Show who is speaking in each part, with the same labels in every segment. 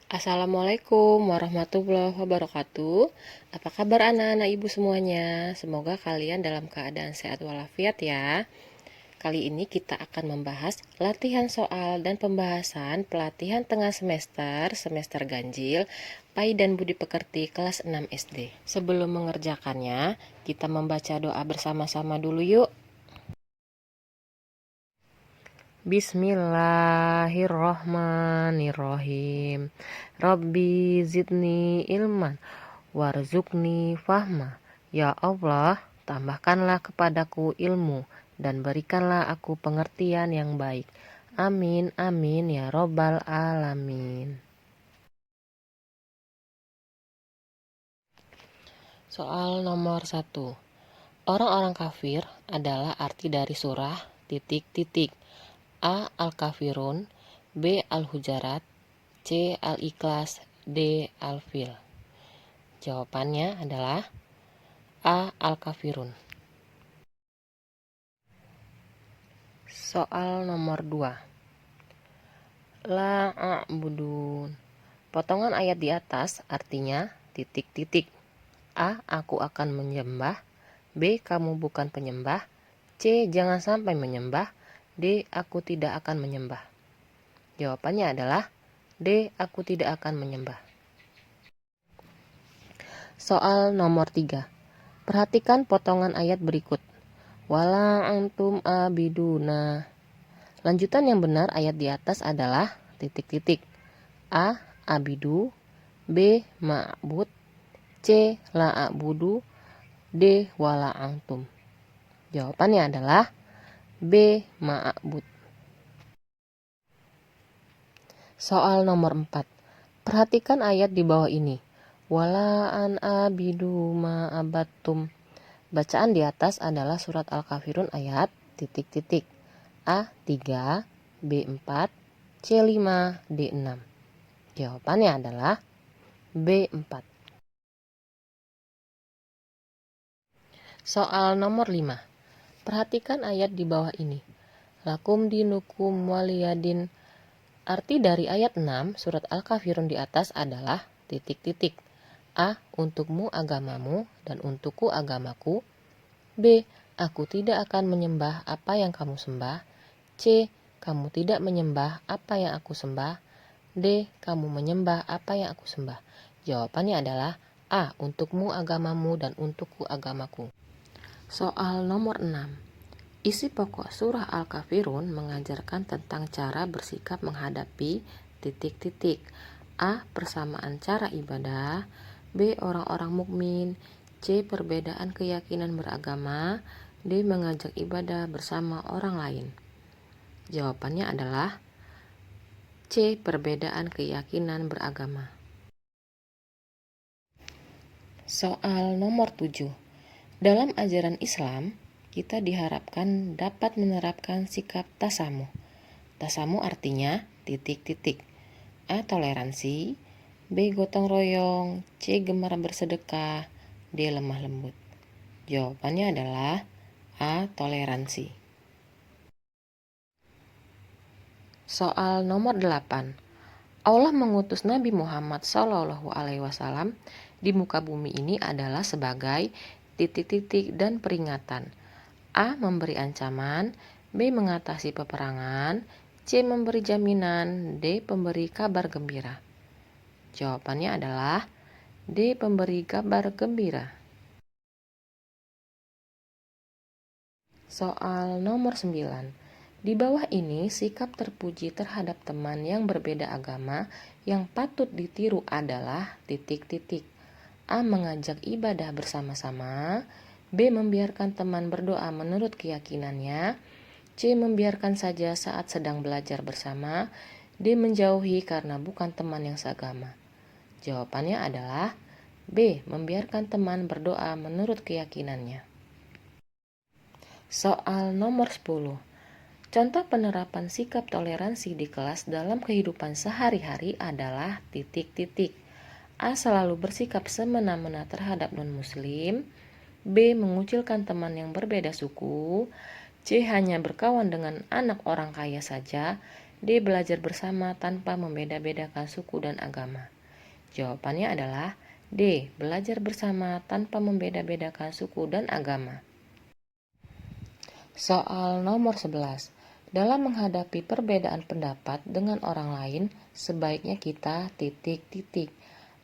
Speaker 1: Assalamualaikum warahmatullahi wabarakatuh. Apa kabar anak-anak ibu semuanya? Semoga kalian dalam keadaan sehat walafiat ya. Kali ini kita akan membahas latihan soal dan pembahasan pelatihan tengah semester ganjil, PAI dan Budi Pekerti kelas 6 SD. Sebelum mengerjakannya, kita membaca doa bersama-sama dulu yuk. Bismillahirrohmanirrohim. Rabbi zidni ilman warzuqni fahma. Ya Allah, tambahkanlah kepadaku ilmu dan berikanlah aku pengertian yang baik. Amin, amin ya robbal alamin. Soal nomor 1. Orang-orang kafir adalah arti dari surah titik-titik. A. Al-Kafirun, B. Al-Hujarat, C. Al-Ikhlas, D. Al-Fil. Jawabannya adalah A. Al-Kafirun. Soal nomor 2. La a'budun. Potongan ayat di atas artinya titik-titik. A. Aku akan menyembah. B. Kamu bukan penyembah. C. Jangan sampai menyembah. D. Aku tidak akan menyembah. Jawabannya adalah D. Aku tidak akan menyembah. Soal nomor 3. Perhatikan potongan ayat berikut. Wala antum abiduna. Lanjutan yang benar ayat di atas adalah titik-titik. A. Abidu. B. Ma'bud. C. La'abudu. D. Wala antum. Jawabannya adalah B. Ma'bud. Soal nomor 4. Perhatikan ayat di bawah ini. Wala an abidu ma'abattum. Bacaan di atas adalah surat Al-Kafirun ayat titik-titik. A. 3, B. 4, C. 5, D. 6. Jawabannya adalah B. 4. Soal nomor 5. Perhatikan ayat di bawah ini. Lakum dinukum waliyadin. Arti dari ayat 6 surat Al-Kafirun di atas adalah titik-titik. A. Untukmu agamamu dan untukku agamaku. B. Aku tidak akan menyembah apa yang kamu sembah. C. Kamu tidak menyembah apa yang aku sembah. D. Kamu menyembah apa yang aku sembah. Jawabannya adalah A. Untukmu agamamu dan untukku agamaku. Soal nomor 6. Isi pokok surah Al-Kafirun mengajarkan tentang cara bersikap menghadapi titik-titik. A. Persamaan cara ibadah. B. Orang-orang mukmin. C. Perbedaan keyakinan beragama. D. Mengajak ibadah bersama orang lain. Jawabannya adalah C. Perbedaan keyakinan beragama. Soal nomor 7. Dalam ajaran Islam, kita diharapkan dapat menerapkan sikap tasamuh. Tasamuh artinya titik-titik. A. Toleransi. B. Gotong royong. C. Gemar bersedekah. D. Lemah lembut. Jawabannya adalah A. Toleransi. Soal nomor 8. Allah mengutus Nabi Muhammad SAW di muka bumi ini adalah sebagai titik-titik dan peringatan. A. Memberi ancaman. B. Mengatasi peperangan. C. Memberi jaminan. D. Pemberi kabar gembira. Jawabannya adalah D. Pemberi kabar gembira. Soal nomor 9. Di bawah ini sikap terpuji terhadap teman yang berbeda agama yang patut ditiru adalah titik-titik. A. Mengajak ibadah bersama-sama. B. Membiarkan teman berdoa menurut keyakinannya. C. Membiarkan saja saat sedang belajar bersama. D. Menjauhi karena bukan teman yang seagama. Jawabannya adalah B. Membiarkan teman berdoa menurut keyakinannya. Soal nomor 10. Contoh penerapan sikap toleransi di kelas dalam kehidupan sehari-hari adalah titik-titik. A. Selalu bersikap semena-mena terhadap non-muslim. B. Mengucilkan teman yang berbeda suku. C. Hanya berkawan dengan anak orang kaya saja. D. Belajar bersama tanpa membeda-bedakan suku dan agama. Jawabannya adalah D. Belajar bersama tanpa membeda-bedakan suku dan agama. Soal nomor 11. Dalam menghadapi perbedaan pendapat dengan orang lain, sebaiknya kita titik-titik.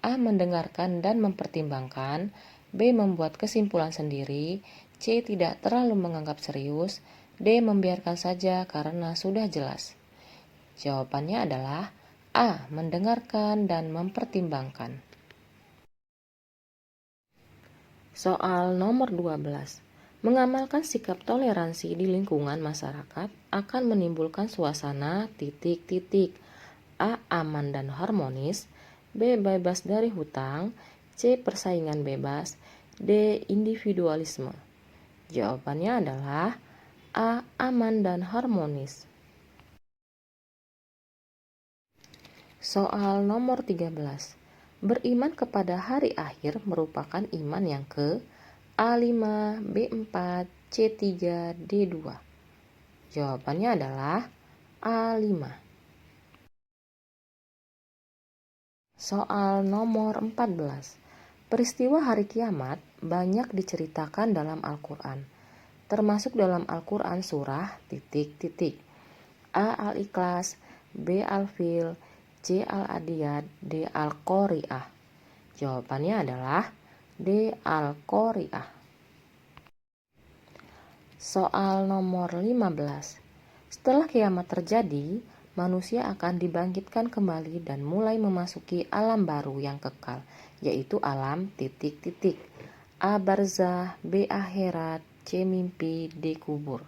Speaker 1: A. Mendengarkan dan mempertimbangkan. B. Membuat kesimpulan sendiri. C. Tidak terlalu menganggap serius. D. Membiarkan saja karena sudah jelas. Jawabannya adalah A. Mendengarkan dan mempertimbangkan. Soal nomor 12. Mengamalkan sikap toleransi di lingkungan masyarakat akan menimbulkan suasana titik-titik. A. Aman dan harmonis. B. Bebas dari hutang. C. Persaingan bebas. D. Individualisme. Jawabannya adalah A. Aman dan harmonis. Soal nomor 13. Beriman kepada hari akhir merupakan iman yang ke A5, B4, C3, D2. Jawabannya adalah A5. Soal nomor 14. Peristiwa hari kiamat banyak diceritakan dalam Al-Quran, termasuk dalam Al-Quran surah titik-titik. A. Al-Ikhlas, B. Al-Fil, C. Al-Adiyat, D. Al-Qari'ah. Jawabannya adalah D. Al-Qari'ah. Soal nomor 15. Setelah kiamat terjadi, manusia akan dibangkitkan kembali dan mulai memasuki alam baru yang kekal, yaitu alam titik-titik. A. Barzah, B. Akhirat, C. Mimpi, D. Kubur.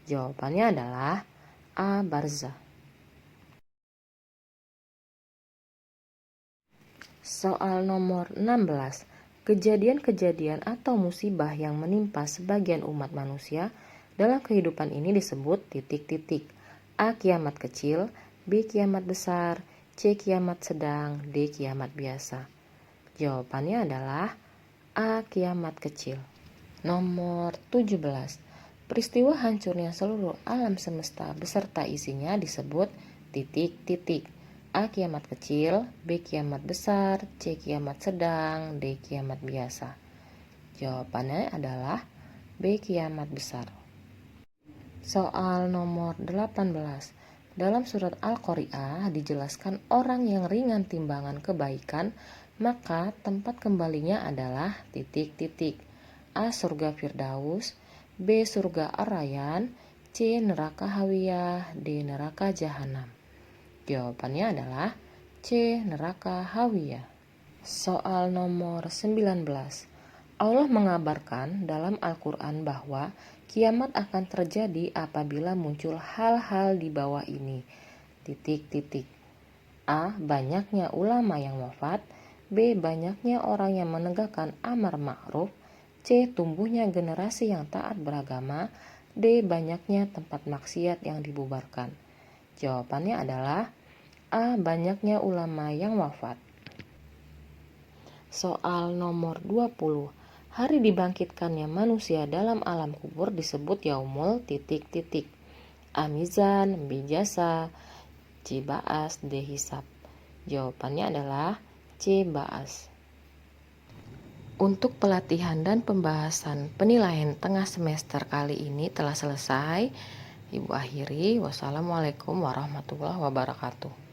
Speaker 1: Jawabannya adalah A. Barzah. Soal nomor 16. Kejadian-kejadian atau musibah yang menimpa sebagian umat manusia dalam kehidupan ini disebut titik-titik. A. Kiamat kecil, B. Kiamat besar, C. Kiamat sedang, D. Kiamat biasa. Jawabannya adalah A. Kiamat kecil. Nomor 17. Peristiwa hancurnya seluruh alam semesta beserta isinya disebut titik-titik. A. Kiamat kecil, B. Kiamat besar, C. Kiamat sedang, D. Kiamat biasa. Jawabannya adalah B. Kiamat besar. Soal nomor 18. Dalam surat Al-Qari'ah dijelaskan orang yang ringan timbangan kebaikan, maka tempat kembalinya adalah titik-titik. A. Surga Firdaus, B. Surga Ar-Rayyan, C. Neraka Hawiyah, D. Neraka Jahanam. Jawabannya adalah C. Neraka Hawiyah. Soal nomor 19. Allah mengabarkan dalam Al-Quran bahwa kiamat akan terjadi apabila muncul hal-hal di bawah ini. Titik-titik. A. Banyaknya ulama yang wafat. B. Banyaknya orang yang menegakkan amar ma'ruf. C. Tumbuhnya generasi yang taat beragama. D. Banyaknya tempat maksiat yang dibubarkan. Jawabannya adalah A. Banyaknya ulama yang wafat. Soal nomor 20. Hari dibangkitkannya manusia dalam alam kubur disebut yaumul titik-titik. A. Mizan, B. Jasa, C. Ba'as, D. Hisab. Jawabannya adalah C. Ba'as. Untuk pelatihan dan pembahasan penilaian tengah semester kali ini telah selesai. Ibu akhiri. Wassalamualaikum warahmatullahi wabarakatuh.